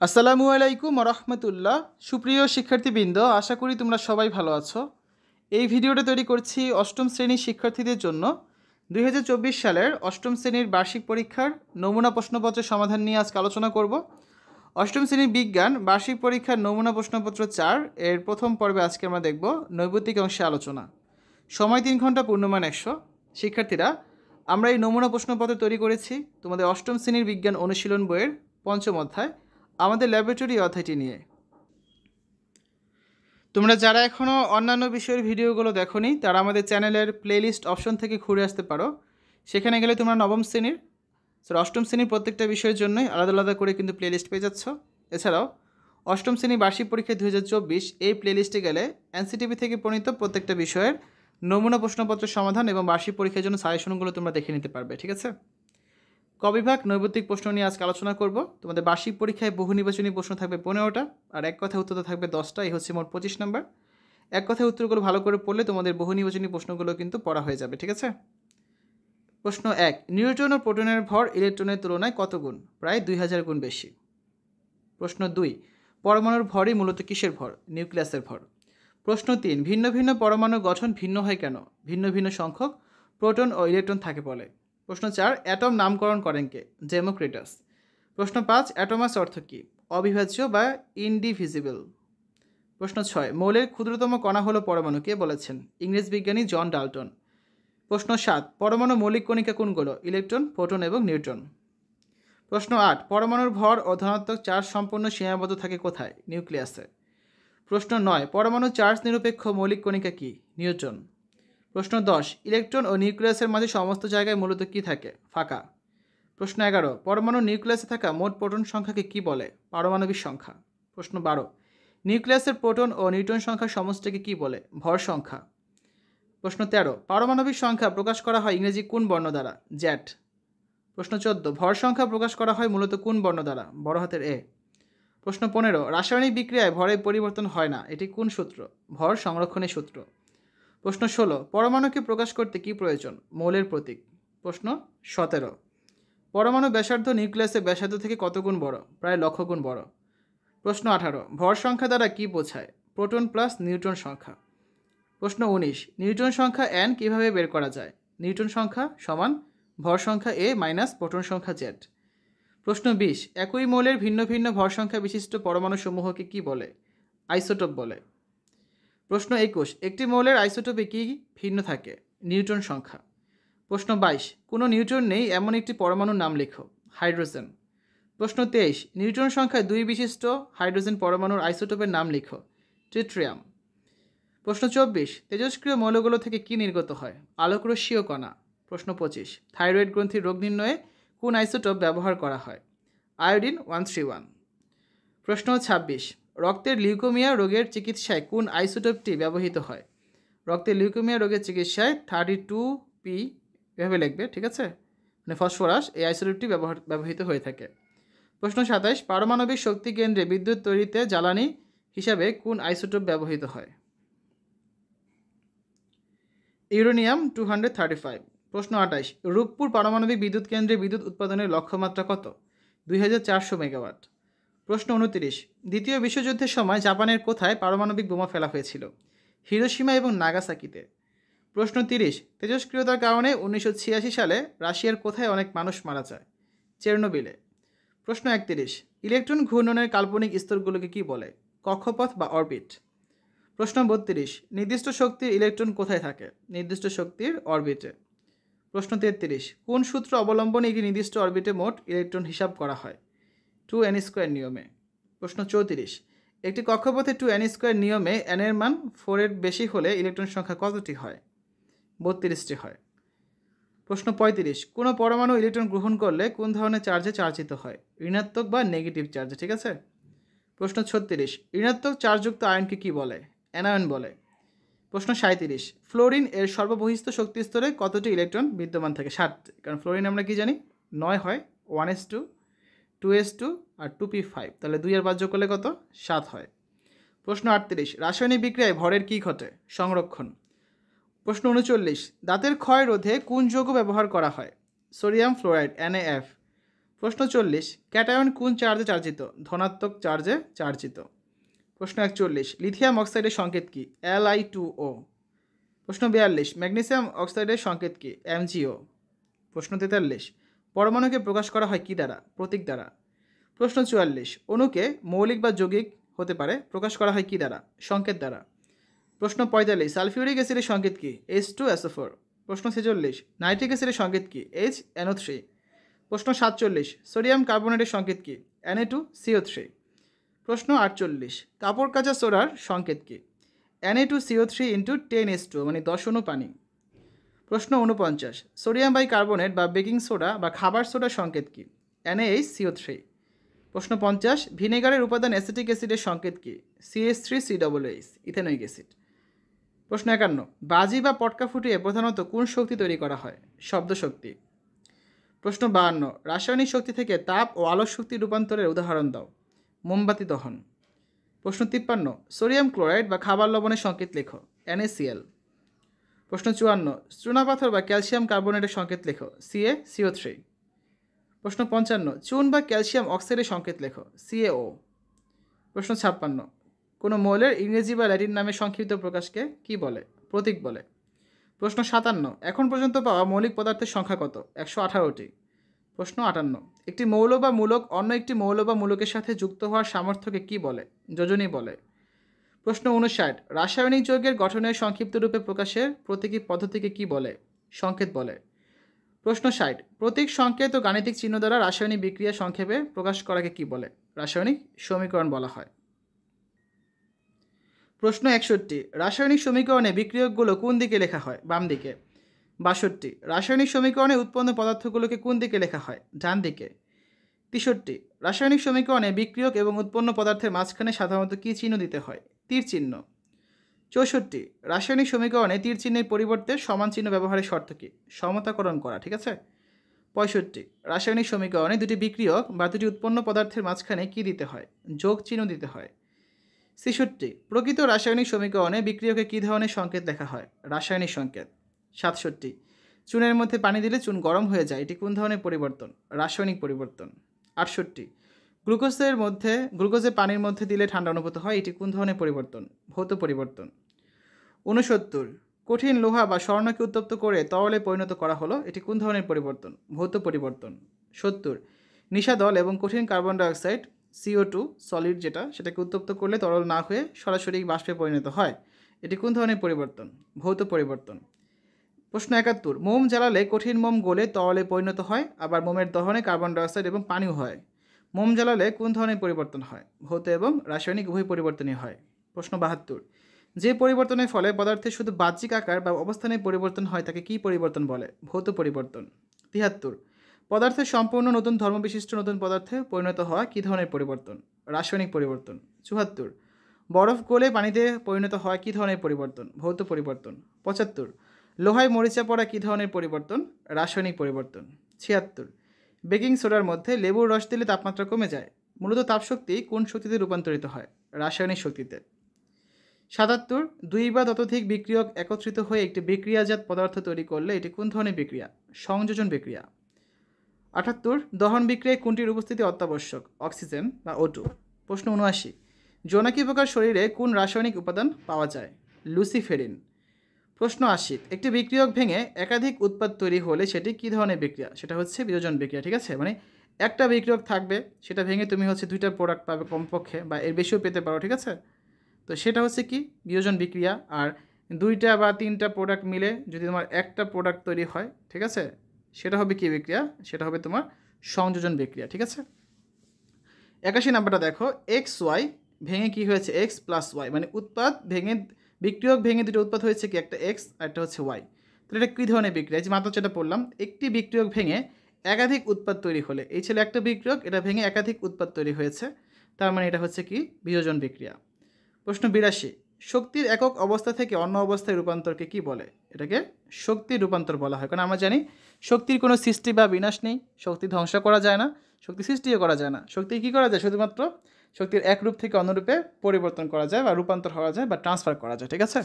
আসসালামু আলাইকুম রহমতুল্লাহ। সুপ্রিয় শিক্ষার্থীবৃন্দ, আশা করি তোমরা সবাই ভালো আছো। এই ভিডিওটা তৈরি করছি অষ্টম শ্রেণীর শিক্ষার্থীদের জন্য। 2024 সালের অষ্টম শ্রেণীর বার্ষিক পরীক্ষার নমুনা প্রশ্নপত্রের সমাধান নিয়ে আজকে আলোচনা করব। অষ্টম শ্রেণীর বিজ্ঞান বার্ষিক পরীক্ষার নমুনা প্রশ্নপত্র 4 এর প্রথম পর্বে আজকে আমরা দেখব নৈর্ব্যক্তিক অংশে আলোচনা। সময় 3 ঘন্টা, পূর্ণমান 100। শিক্ষার্থীরা, আমরা এই নমুনা প্রশ্নপত্র তৈরি করেছি তোমাদের অষ্টম শ্রেণীর বিজ্ঞান অনুশীলন বইয়ের পঞ্চম অধ্যায় আমাদের ল্যাবরেটরি অধ্যায়টি নিয়ে। তোমরা যারা এখনও অন্যান্য বিষয়ের ভিডিওগুলো দেখোনি তারা আমাদের চ্যানেলের প্লেলিস্ট অপশন থেকে ঘুরে আসতে পারো। সেখানে গেলে তোমরা নবম শ্রেণীর অষ্টম শ্রেণীর প্রত্যেকটা বিষয়ের জন্যই আলাদা আলাদা করে কিন্তু প্লেলিস্ট পেয়ে যাচ্ছ। এছাড়াও অষ্টম শ্রেণী বার্ষিক পরীক্ষা 2024 এই প্লেলিস্টে গেলে এনসিটিভি থেকে প্রণীত প্রত্যেকটা বিষয়ের নমুনা প্রশ্নপত্রের সমাধান এবং বার্ষিক পরীক্ষার জন্য সাজেশনগুলো তোমরা দেখে নিতে পারবে। ঠিক আছে? কবিভাগ নৈর্ব্যক্তিক প্রশ্ন নিয়ে আজকে আলোচনা করব। তোমাদের বার্ষিক পরীক্ষায় বহু নির্বাচনী প্রশ্ন থাকবে 15টা, আর এক কথায় উত্তর থাকবে 10টা। এই হচ্ছে মোট 25 নম্বর। এক কথায় উত্তরগুলো ভালো করে পড়লে তোমাদের বহু নির্বাচনী প্রশ্নগুলো কিন্তু পড়া হয়ে যাবে। ঠিক আছে? প্রশ্ন 1, নিউট্রন ও প্রোটনের ভর ইলেকট্রনের তুলনায় কত গুণ? প্রায় 2000 গুণ বেশি। প্রশ্ন 2, পরমাণুর ভরই মূলত কিসের ভর? নিউক্লিয়াসের ভর। প্রশ্ন 3, ভিন্ন ভিন্ন পরমাণুর গঠন ভিন্ন হয় কেন? ভিন্ন ভিন্ন সংখ্যক প্রোটন ও ইলেকট্রন থাকে বলে। প্রশ্ন 4, অ্যাটম নামকরণ করেন কে? ডেমোক্রিটাস। প্রশ্ন 5, অ্যাটমাস অর্থ কী? অবিভাজ্য বা ইনডিভিজিবল। প্রশ্ন 6, মৌলের ক্ষুদ্রতম কণা হলো পরমাণু, কে বলেছেন? ইংরেজ বিজ্ঞানী জন ডাল্টন। প্রশ্ন 7, পরমাণু মৌলিক কণিকা কোনগুলো? ইলেকট্রন, প্রোটন এবং নিউট্রন। প্রশ্ন 8, পরমাণুর ভর ও ধনাত্মক চার্জ সম্পূর্ণ সীমাবদ্ধ থাকে কোথায়? নিউক্লিয়াসে। প্রশ্ন 9, পরমাণু চার্জ নিরপেক্ষ মৌলিক কণিকা কী? নিউট্রন। প্রশ্ন 10, ইলেকট্রন ও নিউক্লিয়াসের মাঝে সমস্ত জায়গায় মূলত কী থাকে? ফাঁকা। প্রশ্ন 11, পরমাণু নিউক্লিয়াসে থাকা মোট প্রোটন সংখ্যাকে কী বলে? পারমাণবিক সংখ্যা। প্রশ্ন 12, নিউক্লিয়াসের প্রোটন ও নিউট্রন সংখ্যার সমষ্টিকে কী বলে? ভর সংখ্যা। প্রশ্ন 13, পারমাণবিক সংখ্যা প্রকাশ করা হয় ইংরেজি কোন বর্ণ দ্বারা? জ্যাট। প্রশ্ন 14, ভর সংখ্যা প্রকাশ করা হয় মূলত কোন বর্ণ দ্বারা? বড় হাতের এ। প্রশ্ন 15, রাসায়নিক বিক্রিয়ায় ভরের পরিবর্তন হয় না, এটি কোন সূত্র? ভর সংরক্ষণের সূত্র। প্রশ্ন 16, পরমাণুকে প্রকাশ করতে কী প্রয়োজন? মৌলের প্রতীক। প্রশ্ন 17, পরমাণু ব্যাসার্ধ নিউক্লিয়াসের ব্যাসার্ধ থেকে কত গুণ বড়? প্রায় লক্ষ গুণ বড়। প্রশ্ন 18, ভর সংখ্যা দ্বারা কী বোঝায়? প্রোটন প্লাস নিউট্রন সংখ্যা। প্রশ্ন 19, নিউট্রন সংখ্যা n কীভাবে বের করা যায়? নিউট্রন সংখ্যা সমান ভর সংখ্যা a মাইনাস প্রোটন সংখ্যা z। প্রশ্ন 20, একই মৌলের ভিন্ন ভিন্ন ভর সংখ্যা বিশিষ্ট পরমাণু সমূহকে কী বলে? আইসোটোপ বলে। প্রশ্ন 21, একটি মৌলের আইসোটোপে কী ভিন্ন থাকে? নিউট্রন সংখ্যা। প্রশ্ন 22, কোনো নিউট্রন নেই এমন একটি পরমাণুর নাম লেখো। হাইড্রোজেন। প্রশ্ন 23, নিউট্রন সংখ্যায় 2 বিশিষ্ট হাইড্রোজেন পরমাণুর আইসোটোপের নাম লিখো। ট্রিটিয়াম। প্রশ্ন 24, তেজস্ক্রিয় মৌলগুলো থেকে কী নির্গত হয়? আলোকরশ্মি ও কণা। প্রশ্ন 25, থাইরয়েড গ্রন্থির রোগ নির্ণয়ে কোন আইসোটোপ ব্যবহার করা হয়? আয়োডিন 131। প্রশ্ন 26, রক্তের লিউকোমিয়া রোগের চিকিৎসায় কোন আইসোটোপটি ব্যবহৃত হয়? রক্তের লিউকোমিয়া রোগের চিকিৎসায় 32P এভাবে লিখবে। ঠিক আছে? মানে ফসফরাস, এই আইসোটোপটি ব্যবহৃত হয়ে থাকে। প্রশ্ন 27, পারমাণবিক শক্তি কেন্দ্রে বিদ্যুৎ তৈরিতে জ্বালানি হিসাবে কোন আইসোটোপ ব্যবহৃত হয়? ইউরেনিয়াম 235। প্রশ্ন 28, রূপপুর পারমাণবিক বিদ্যুৎ কেন্দ্রে বিদ্যুৎ উৎপাদনের লক্ষ্যমাত্রা কত? 2400 মেগাওয়াট। প্রশ্ন 29, দ্বিতীয় বিশ্বযুদ্ধের সময় জাপানের কোথায় পারমাণবিক বোমা ফেলা হয়েছিল? হিরোশিমা এবং নাগাসাকিতে। প্রশ্ন 30, তেজস্ক্রিয়তার কারণে 1986 সালে রাশিয়ার কোথায় অনেক মানুষ মারা যায়? চেরনোবিলে। প্রশ্ন 31, ইলেকট্রন ঘূর্ণনের কাল্পনিক স্তরগুলোকে কী বলে? কক্ষপথ বা অরবিট। প্রশ্ন 32, নির্দিষ্ট শক্তির ইলেকট্রন কোথায় থাকে? নির্দিষ্ট শক্তির অরবিটে। প্রশ্ন 33, কোন সূত্র অবলম্বনে একটি নির্দিষ্ট অরবিটে মোট ইলেকট্রন হিসাব করা হয়? 2n² নিয়মে। প্রশ্ন 34, একটি কক্ষপথে 2n² নিয়মে n এর মান 4 এর বেশি হলে ইলেকট্রন সংখ্যা কতটি হয়? 32টি হয়। প্রশ্ন 35, কোনো পরমাণু ইলেকট্রন গ্রহণ করলে কোন ধরনের চার্জে চার্জিত হয়? ঋণাত্মক বা নেগেটিভ চার্জে। ঠিক আছে? প্রশ্ন 36, ঋণাত্মক চার্জযুক্ত আয়নকে কী বলে? অ্যানায়ন বলে। প্রশ্ন 37, ফ্লোরিন এর সর্ববহিস্থ শক্তি স্তরে কতটি ইলেকট্রন বিদ্যমান থাকে? 7। কারণ ফ্লোরিন আমরা কি জানি? 9 হয়। 1s2, 2s2 আর 2p5। তাহলে 2 আর 5 যোগ করলে কত? 7 হয়। প্রশ্ন 38, রাসায়নিক বিক্রিয়ায় ভরের কী ঘটে? সংরক্ষণ। প্রশ্ন 39, দাঁতের ক্ষয় রোধে কোন যৌগ ব্যবহার করা হয়? Sodium fluoride NaF। প্রশ্ন 40, ক্যাটায়ন কোন চার্জে চার্জিত? ধনাত্মক চার্জে চার্জিত। প্রশ্ন 41, লিথিয়াম অক্সাইডের সংকেত কি? Li2O। প্রশ্ন 42, ম্যাগনেসিয়াম অক্সাইডের সংকেত কি? MgO। প্রশ্ন 43, পরমাণুকে প্রকাশ করা হয় কি দ্বারা? প্রতীক দ্বারা। প্রশ্ন 44, অণুকে মৌলিক বা যৌগিক হতে পারে প্রকাশ করা হয় কি দ্বারা? সংকেত দ্বারা। প্রশ্ন 45, সালফিউরিক অ্যাসিডের সংকেত কি? H2SO4। প্রশ্ন 46, নাইট্রিক অ্যাসিডের সংকেত কি? HNO3। প্রশ্ন 47, সোডিয়াম কার্বনেটের সংকেত কি? Na2CO3। প্রশ্ন 48, কাপড় কাচা সোডার সংকেত কি? Na2CO3 × 10H2 মানে 10 অণু পানি। প্রশ্ন 49, সোডিয়াম বাইকার্বনেট বা বেকিং সোডা বা খাবার সোডার সংকেত কি? NaHCO3। প্রশ্ন 50, ভিনেগারের উপাদান অ্যাসিটিক অ্যাসিডের সংকেত কি? CH3COOH ইথেনোইক acid. প্রশ্ন 51, বাজি বা পটকা ফুটিয়ে প্রধানত কোন শক্তি তৈরি করা হয়? শব্দ শক্তি। প্রশ্ন 52, রাসায়নিক শক্তি থেকে তাপ ও আলোক শক্তি রূপান্তরের উদাহরণ দাও। মোমবাতি দহন। প্রশ্ন 53, সোডিয়াম ক্লোরাইড বা খাবার লবণের সংকেত লেখো। NaCl। প্রশ্ন 54, চুনাপাথর বা ক্যালসিয়াম কার্বনেটের সংকেত লেখো। CaCO3। প্রশ্ন 55, চুন বা ক্যালসিয়াম অক্সাইডের সংকেত লেখো। CaO। প্রশ্ন 56, কোনো মৌলের ইংরেজি বা ল্যাটিন নামে সংক্ষিপ্ত প্রকাশকে কি বলে? প্রতীক বলে। প্রশ্ন 57, এখন পর্যন্ত পাওয়া মৌলিক পদার্থের সংখ্যা কত? 118টি। প্রশ্ন 58, একটি মৌল বা মূলক অন্য একটি মৌল বা মূলকের সাথে যুক্ত হওয়ার সামর্থ্যকে কি বলে? যোজনী বলে। প্রশ্ন 59, রাসায়নিক যৌগের গঠনের সংক্ষিপ্ত রূপে প্রকাশের প্রতীকী পদ্ধতিকে কি বলে? সংকেত বলে। প্রশ্ন 60, প্রতীক, সংকেত ও গাণিতিক চিহ্ন দ্বারা রাসায়নিক বিক্রিয়া সংক্ষেপে প্রকাশ করাকে কি বলে? রাসায়নিক সমীকরণ বলা হয়। প্রশ্ন 61, রাসায়নিক সমীকরণে বিক্রিয়কগুলো কোন দিকে লেখা হয়? বাম দিকে। 62, রাসায়নিক সমীকরণে উৎপন্ন পদার্থগুলোকে কোন দিকে লেখা হয়? ডান দিকে। 63, রাসায়নিক সমীকরণে বিক্রিয়ক এবং উৎপন্ন পদার্থের মাঝখানে সাধারণত কী চিহ্ন দিতে হয়? তীর চিহ্ন। 64, রাসায়নিক সমীকরণে তীর চিহ্নের পরিবর্তে সমান চিহ্ন ব্যবহারের শর্ত কী? সমতাকরণ করা। ঠিক আছে। 65, রাসায়নিক সমীকরণে দুটি বিক্রিয়ক বা দুটি উৎপন্ন পদার্থের মাঝখানে কী দিতে হয়? যোগ চিহ্ন দিতে হয়। 66, প্রকৃত রাসায়নিক সমীকরণে বিক্রিয়কে কী ধরনের সংকেত লেখা হয়? রাসায়নিক সংকেত। 67, চুনের মধ্যে পানি দিলে চুন গরম হয়ে যায়, এটি কোন ধরনের পরিবর্তন? রাসায়নিক পরিবর্তন। 68, গ্লুকোজে পানির মধ্যে দিলে ঠান্ডা অনুভূত হয়, এটি কোন ধরনের পরিবর্তন? ভৌত পরিবর্তন। 69, কঠিন লোহা বা স্বর্ণকে উত্তপ্ত করে তরলে পরিণত করা হলো, এটি কোন ধরনের পরিবর্তন? ভৌত পরিবর্তন। 70, নিশাদল এবং কঠিন কার্বন ডাইঅক্সাইড CO2 সলিড সেটাকে উত্তপ্ত করলে তরল না হয়ে সরাসরি বাষ্পে পরিণত হয়, এটি কোন ধরনের পরিবর্তন? ভৌত পরিবর্তন। প্রশ্ন 71, মোম জ্বালালে কঠিন মোম গলে তরলে পরিণত হয়, আবার মোমের দহনে কার্বন ডাইঅক্সাইড এবং পানিও হয়। মোম জ্বালালে কোন ধরনের পরিবর্তন হয়? ভৌত এবং রাসায়নিক উভয় পরিবর্তনই হয়। প্রশ্ন 72, যে পরিবর্তনের ফলে পদার্থের শুধু বাহ্যিক আকার বা অবস্থানের পরিবর্তন হয় তাকে কী পরিবর্তন বলে? ভৌত পরিবর্তন। 73, পদার্থের সম্পূর্ণ নতুন ধর্মবিশিষ্ট নতুন পদার্থে পরিণত হওয়া কী ধরনের পরিবর্তন? রাসায়নিক পরিবর্তন। 74, বরফ গলে পানিতে পরিণত হওয়া কী ধরনের পরিবর্তন? ভৌত পরিবর্তন। 75, লোহায় মরিচা পড়া কী ধরনের পরিবর্তন? রাসায়নিক পরিবর্তন। 76, বেকিং সোডার মধ্যে লেবুর রস দিলে তাপমাত্রা কমে যায়, মূলত তাপশক্তি কোন শক্তিতে রূপান্তরিত হয়? রাসায়নিক শক্তিতে। 77, দুই বা ততোধিক বিক্রিয়ক একত্রিত হয়ে একটি বিক্রিয়াজাত পদার্থ তৈরি করলে এটি কোন ধরনের বিক্রিয়া? সংযোজন বিক্রিয়া। 78, দহন বিক্রিয়ায় কোনটির উপস্থিতি অত্যাবশ্যক? অক্সিজেন বা O2। প্রশ্ন 79, জোনাকি পোকার শরীরে কোন রাসায়নিক উপাদান পাওয়া যায়? লুসিফেরিন। প্রশ্ন 80, একটি বিক্রিয়ক ভেঙে একাধিক উৎপাদ তৈরি হলে সেটি কী ধরনের বিক্রিয়া? সেটা হচ্ছে বিয়োজন বিক্রিয়া। ঠিক আছে, মানে একটা বিক্রিয়ক থাকবে, সেটা ভেঙে তুমি দুইটা প্রোডাক্ট পাবে কমপক্ষে, বা এর বেশিও পেতে পারো। ঠিক আছে, তো সেটা হচ্ছে কি? বিয়োজন বিক্রিয়া। আর দুইটা বা তিনটা প্রোডাক্ট মিলে যদি তোমার একটা প্রোডাক্ট তৈরি হয়, ঠিক আছে, সেটা হবে কি বিক্রিয়া? সেটা হবে তোমার সংযোজন বিক্রিয়া। ঠিক আছে। 81 নাম্বারটা দেখো, XY ভেঙে কি হয়েছে? X+Y, মানে উৎপাদ ভেঙে, বিক্রিয়ক ভেঙে দুটো উৎপাদ হয়েছে কি? একটা X আর একটা হচ্ছে Y। তাহলে এটা কী ধরনের বিক্রিয়া? যে মাত্র যেটা পড়লাম, একটি বিক্রিয়ক ভেঙে একাধিক উৎপাদ তৈরি হলে, এই ছিল একটা বিক্রিয়ক, এটা ভেঙে একাধিক উৎপাদ তৈরি হয়েছে, তার মানে এটা হচ্ছে কি? বিয়োজন বিক্রিয়া। প্রশ্ন 82, শক্তির একক অবস্থা থেকে অন্য অবস্থায় রূপান্তরকে কি বলে? এটাকে শক্তির রূপান্তর বলা হয়, কারণ আমরা জানি শক্তির কোনো সৃষ্টি বা বিনাশ নেই, শক্তি ধ্বংস করা যায় না, শক্তি সৃষ্টিও করা যায় না। শক্তি কী করা যায়? শুধুমাত্র শক্তির এক রূপ থেকে অন্য রূপে পরিবর্তন করা যায় বা রূপান্তর হওয়া যায় বা ট্রান্সফার করা যায়। ঠিক আছে।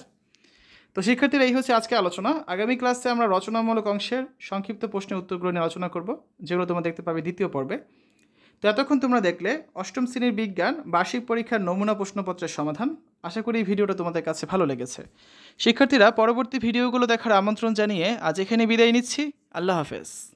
তো শিক্ষার্থীরা এই হচ্ছে আজকে আলোচনা। আগামী ক্লাসে আমরা রচনামূলক অংশের সংক্ষিপ্ত প্রশ্নের উত্তরগুলো নিয়ে আলোচনা করব, যেগুলো তোমরা দেখতে পাবে দ্বিতীয় পর্বে। তো এতক্ষণ তোমরা দেখলে অষ্টম শ্রেণীর বিজ্ঞান বার্ষিক পরীক্ষার নমুনা প্রশ্নপত্রের সমাধান। আশা করি এই ভিডিওটা তোমাদের কাছে ভালো লেগেছে। শিক্ষার্থীরা, পরবর্তী ভিডিওগুলো দেখার আমন্ত্রণ জানিয়ে আজ এখানে বিদায় নিচ্ছি। আল্লাহ হাফেজ।